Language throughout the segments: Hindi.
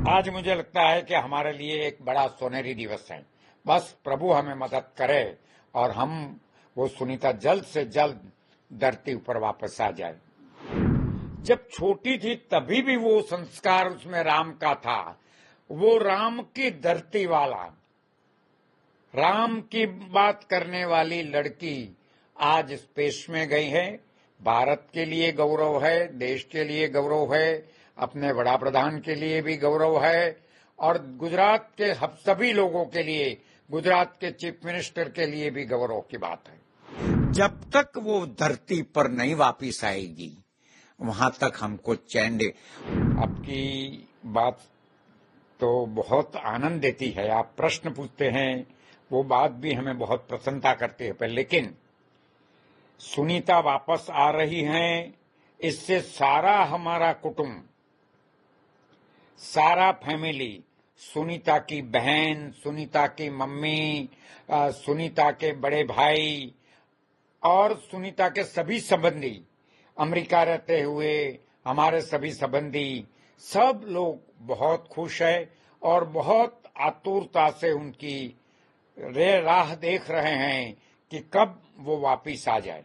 आज मुझे लगता है कि हमारे लिए एक बड़ा सोनेरी दिवस है। बस प्रभु हमें मदद करे और हम वो सुनीता जल्द से जल्द धरती ऊपर वापस आ जाए। जब छोटी थी तभी भी वो संस्कार उसमें राम का था। वो राम की धरती वाला, राम की बात करने वाली लड़की आज स्पेस में गई है। भारत के लिए गौरव है, देश के लिए गौरव है, अपने बड़ा प्रधान के लिए भी गौरव है और गुजरात के सभी लोगों के लिए, गुजरात के चीफ मिनिस्टर के लिए भी गौरव की बात है। जब तक वो धरती पर नहीं वापिस आएगी वहां तक हमको चैन दे। आपकी बात तो बहुत आनंद देती है, आप प्रश्न पूछते हैं, वो बात भी हमें बहुत प्रसन्नता करती है। पर लेकिन सुनीता वापस आ रही हैं, इससे सारा हमारा कुटुंब, सारा फैमिली, सुनीता की बहन, सुनीता की मम्मी, सुनीता के बड़े भाई और सुनीता के सभी संबंधी, अमेरिका रहते हुए हमारे सभी संबंधी, सब लोग बहुत खुश है और बहुत आतुरता से उनकी राह देख रहे हैं कि कब वो वापिस आ जाए।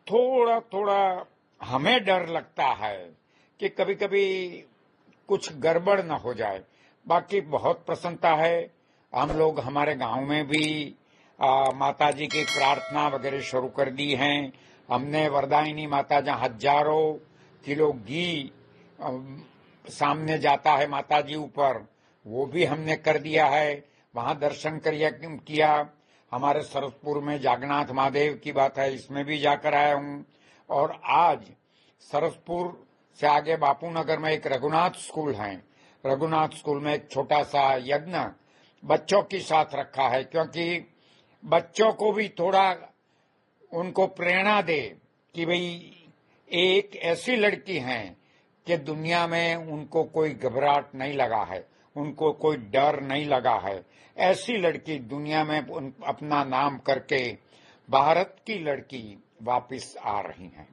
थोड़ा थोड़ा हमें डर लगता है कि कभी कभी कुछ गड़बड़ न हो जाए। बाकी बहुत प्रसन्नता है। हम लोग हमारे गांव में भी माता जी की प्रार्थना वगैरह शुरू कर दी हैं। हमने वरदायिनी माता, जहाँ हजारों किलो घी सामने जाता है माता जी ऊपर, वो भी हमने कर दिया है। वहां दर्शन किया। हमारे सरसपुर में जागन्नाथ महादेव की बात है, इसमें भी जाकर आया हूं। और आज सरसपुर से आगे बापू नगर में एक रघुनाथ स्कूल है। रघुनाथ स्कूल में एक छोटा सा यज्ञ बच्चों के साथ रखा है, क्योंकि बच्चों को भी थोड़ा उनको प्रेरणा दे कि भाई एक ऐसी लड़की है कि दुनिया में उनको कोई घबराहट नहीं लगा है, उनको कोई डर नहीं लगा है। ऐसी लड़की दुनिया में अपना नाम करके भारत की लड़की वापिस आ रही हैं।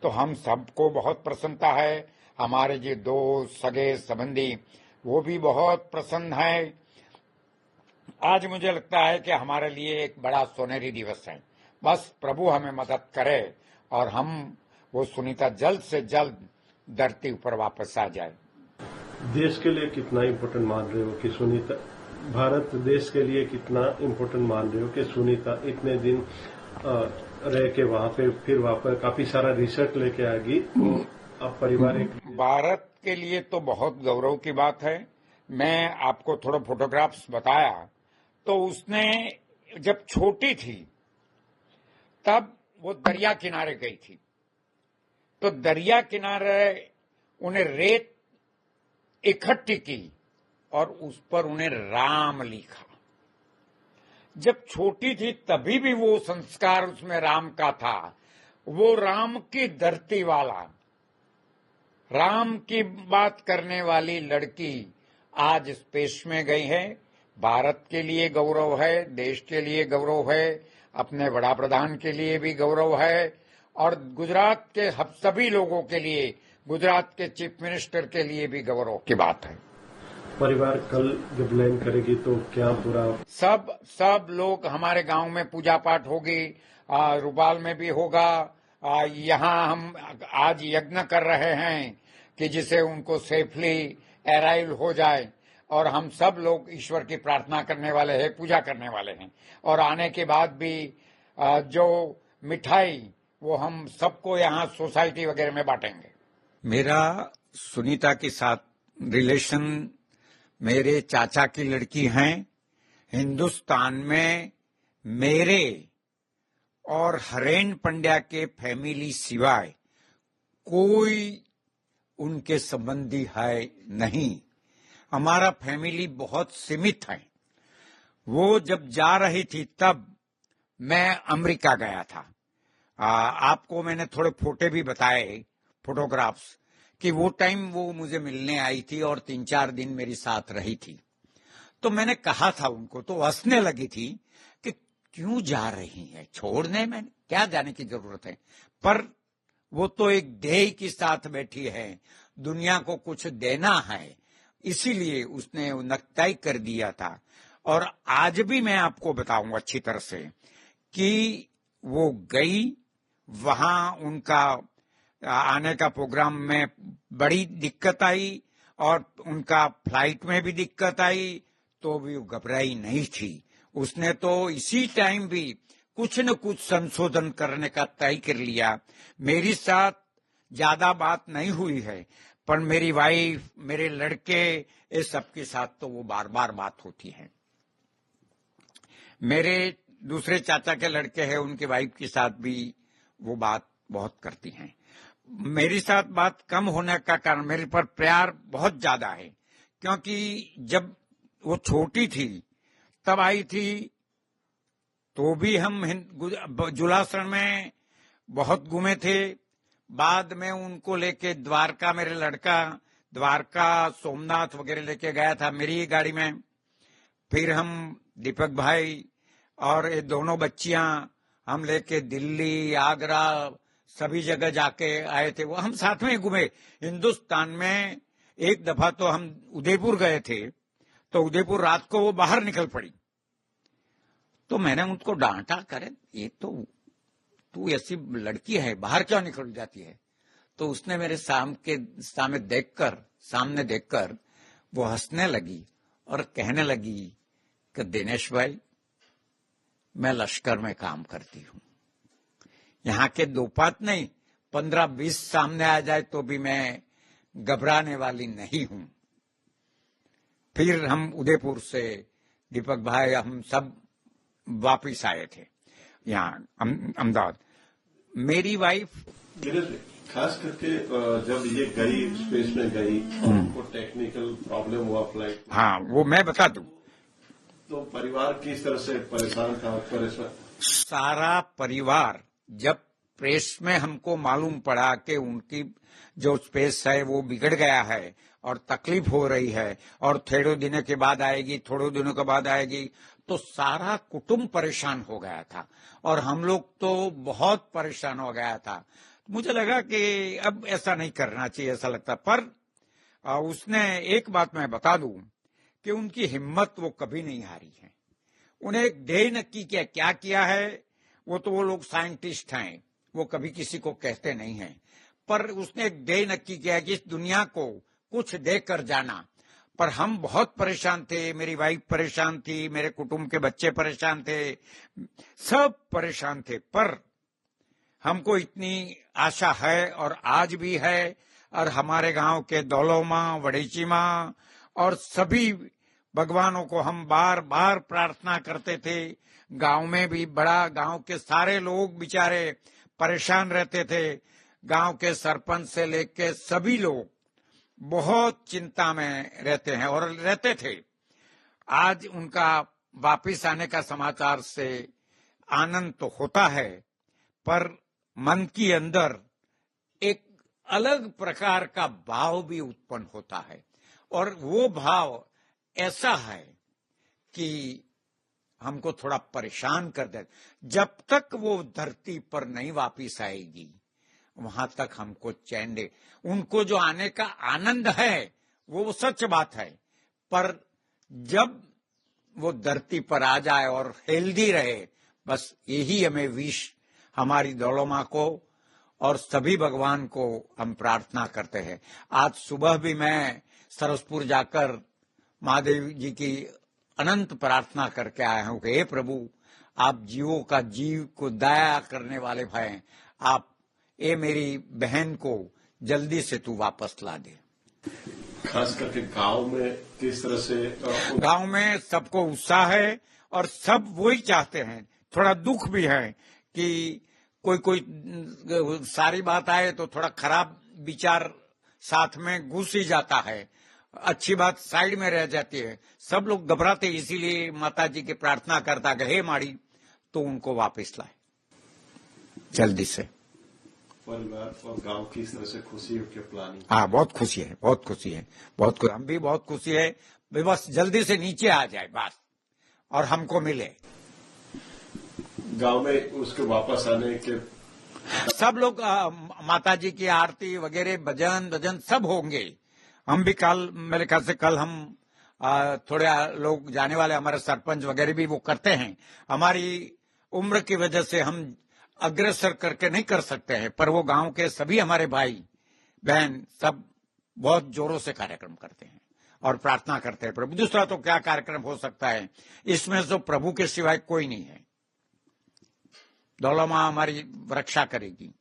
तो हम सबको बहुत प्रसन्नता है। हमारे जो दोस्त, सगे, संबंधी, वो भी बहुत प्रसन्न है। आज मुझे लगता है कि हमारे लिए एक बड़ा सोनेरी दिवस है। बस प्रभु हमें मदद करे और हम वो सुनीता जल्द से जल्द धरती ऊपर वापस आ जाए। देश के लिए कितना इम्पोर्टेंट मान रहे हो कि सुनीता, भारत देश के लिए कितना इम्पोर्टेंट मान रहे हो कि सुनीता इतने दिन रह के वहां पे फिर वापस काफी सारा रिसर्च लेके आएगी, तो अब पारिवारिक भारत के लिए तो बहुत गौरव की बात है। मैं आपको थोड़ा फोटोग्राफ्स बताया तो उसने जब छोटी थी तब वो दरिया किनारे गई थी, तो दरिया किनारे उन्हें रेत इकट्ठी की और उस पर उन्हें राम लिखा। जब छोटी थी तभी भी वो संस्कार उसमें राम का था। वो राम की धरती वाला, राम की बात करने वाली लड़की आज स्पेस में गई है। भारत के लिए गौरव है, देश के लिए गौरव है, अपने बड़ा प्रधान के लिए भी गौरव है और गुजरात के सभी लोगों के लिए, गुजरात के चीफ मिनिस्टर के लिए भी गौरव की बात है। परिवार कल जब लैंड करेगी तो क्या पूरा सब लोग, हमारे गांव में पूजा पाठ होगी, रूपाल में भी होगा। यहाँ हम आज यज्ञ कर रहे हैं कि जिसे उनको सेफली अराइव हो जाए और हम सब लोग ईश्वर की प्रार्थना करने वाले हैं, पूजा करने वाले हैं। और आने के बाद भी जो मिठाई वो हम सबको यहाँ सोसाइटी वगैरह में बांटेंगे। मेरा सुनीता के साथ रिलेशन मेरे चाचा की लड़की हैं। हिंदुस्तान में मेरे और हरेन पंड्या के फैमिली सिवाय कोई उनके संबंधी है नहीं। हमारा फैमिली बहुत सीमित है। वो जब जा रही थी तब मैं अमेरिका गया था। आपको मैंने थोड़े फोटो भी बताए, फोटोग्राफ्स, कि वो टाइम वो मुझे मिलने आई थी और 3-4 दिन मेरे साथ रही थी। तो मैंने कहा था उनको, तो हंसने लगी थी कि क्यों जा रही है, छोड़ने में क्या जाने की जरूरत है। पर वो तो एक ध्येय के साथ बैठी है, दुनिया को कुछ देना है, इसीलिए उसने तय कर दिया था। और आज भी मैं आपको बताऊं अच्छी तरह से कि वो गई, वहां उनका आने का प्रोग्राम में बड़ी दिक्कत आई और उनका फ्लाइट में भी दिक्कत आई, तो भी वो घबराई नहीं थी। उसने तो इसी टाइम भी कुछ न कुछ संशोधन करने का तय कर लिया। मेरे साथ ज्यादा बात नहीं हुई है, पर मेरी वाइफ, मेरे लड़के, इस सबके साथ तो वो बार बार बात होती है। मेरे दूसरे चाचा के लड़के हैं, उनके वाइफ के साथ भी वो बात बहुत करती हैं। मेरे साथ बात कम होने का कारण मेरे पर प्यार बहुत ज्यादा है, क्योंकि जब वो छोटी थी तब आई थी, तो भी हम जुलासर में बहुत घूमे थे। बाद में उनको लेके द्वारका, मेरे लड़का द्वारका, सोमनाथ वगैरह लेके गया था मेरी ही गाड़ी में। फिर हम दीपक भाई और ये दोनों बच्चियां हम लेके दिल्ली, आगरा, सभी जगह जाके आए थे। वो हम साथ में घूमे हिंदुस्तान में। एक दफा तो हम उदयपुर गए थे, तो उदयपुर रात को वो बाहर निकल पड़ी, तो मैंने उनको डांटा, करे ये तो तू ऐसी लड़की है, बाहर क्यों निकल जाती है? तो उसने मेरे सामने देखकर वो हंसने लगी और कहने लगी कि दिनेश भाई, मैं लश्कर में काम करती हूं, यहाँ के दो पात नहीं 15-20 सामने आ जाए तो भी मैं घबराने वाली नहीं हूं। फिर हम उदयपुर से दीपक भाई हम सब वापिस आए थे यहाँ अहमदाबाद। मेरी वाइफ खास करके जब ये गई, स्पेस में गई, उनको टेक्निकल प्रॉब्लम हुआ फ्लाइट, हाँ वो मैं बता दूं, तो परिवार किस तरह से परेशान था? सारा परिवार, जब प्रेस में हमको मालूम पड़ा कि उनकी जो स्पेस है वो बिगड़ गया है और तकलीफ हो रही है और थोड़े दिनों के बाद आएगी, तो सारा कुटुंब परेशान हो गया था और हम लोग तो बहुत परेशान हो गया था। मुझे लगा कि अब ऐसा नहीं करना चाहिए, ऐसा लगता। पर उसने एक बात मैं बता दूं कि उनकी हिम्मत वो कभी नहीं हारी है। उन्हें एक ध्येय नक्की क्या किया है। वो लोग साइंटिस्ट हैं, वो कभी किसी को कहते नहीं हैं, पर उसने एक ध्येय नक्की किया कि इस दुनिया को कुछ देकर जाना। पर हम बहुत परेशान थे, मेरी वाइफ परेशान थी, मेरे कुटुंब के बच्चे परेशान थे, सब परेशान थे। पर हमको इतनी आशा है और आज भी है, और हमारे गांव के दौलोमा, वड़ेचीमा और सभी भगवानों को हम बार बार प्रार्थना करते थे। गांव में भी गांव के सारे लोग बेचारे परेशान रहते थे। गांव के सरपंच से लेके सभी लोग बहुत चिंता में रहते हैं और रहते थे। आज उनका वापिस आने का समाचार से आनंद तो होता है, पर मन के अंदर एक अलग प्रकार का भाव भी उत्पन्न होता है, और वो भाव ऐसा है कि हमको थोड़ा परेशान कर दे। जब तक वो धरती पर नहीं वापिस आएगी, वहां तक हमको चैन दे। उनको जो आने का आनंद है वो सच बात है, पर जब वो धरती पर आ जाए और हेल्दी रहे, बस यही हमें विश हमारी दौलोमा को और सभी भगवान को हम प्रार्थना करते हैं। आज सुबह भी मैं सरसपुर जाकर महादेव जी की अनंत प्रार्थना करके आया हूं कि हे प्रभु, आप जीवों का जीव को दया करने वाले भाई, आप ये मेरी बहन को जल्दी से तू वापस ला दे। खास करके गांव में किस तरह से? गांव में सबको उत्साह है और सब वही चाहते हैं। थोड़ा दुख भी है कि कोई सारी बात आए तो थोड़ा खराब विचार साथ में घुस ही जाता है, अच्छी बात साइड में रह जाती है। सब लोग घबराते, इसीलिए माता जी की प्रार्थना करता कि हे माड़ी, तो उनको वापस लाए जल्दी से। परिवार और गांव की इस तरह से खुशी के प्लानिंग? हाँ, बहुत खुशी है, बहुत खुशी है, हम भी बहुत खुशी है। बस जल्दी से नीचे आ जाए बस, और हमको मिले। गांव में उसके वापस आने के सब लोग माता जी की आरती वगैरह भजन सब होंगे, हम भी कल, मेरे ख्याल से कल हम थोड़े लोग जाने वाले, हमारे सरपंच वगैरह भी वो करते हैं। हमारी उम्र की वजह से हम अग्रसर करके नहीं कर सकते हैं, पर वो गांव के सभी हमारे भाई बहन सब बहुत जोरों से कार्यक्रम करते हैं और प्रार्थना करते हैं प्रभु। दूसरा तो क्या कार्यक्रम हो सकता है, इसमें तो प्रभु के सिवाय कोई नहीं है। दौलमा हमारी रक्षा करेगी।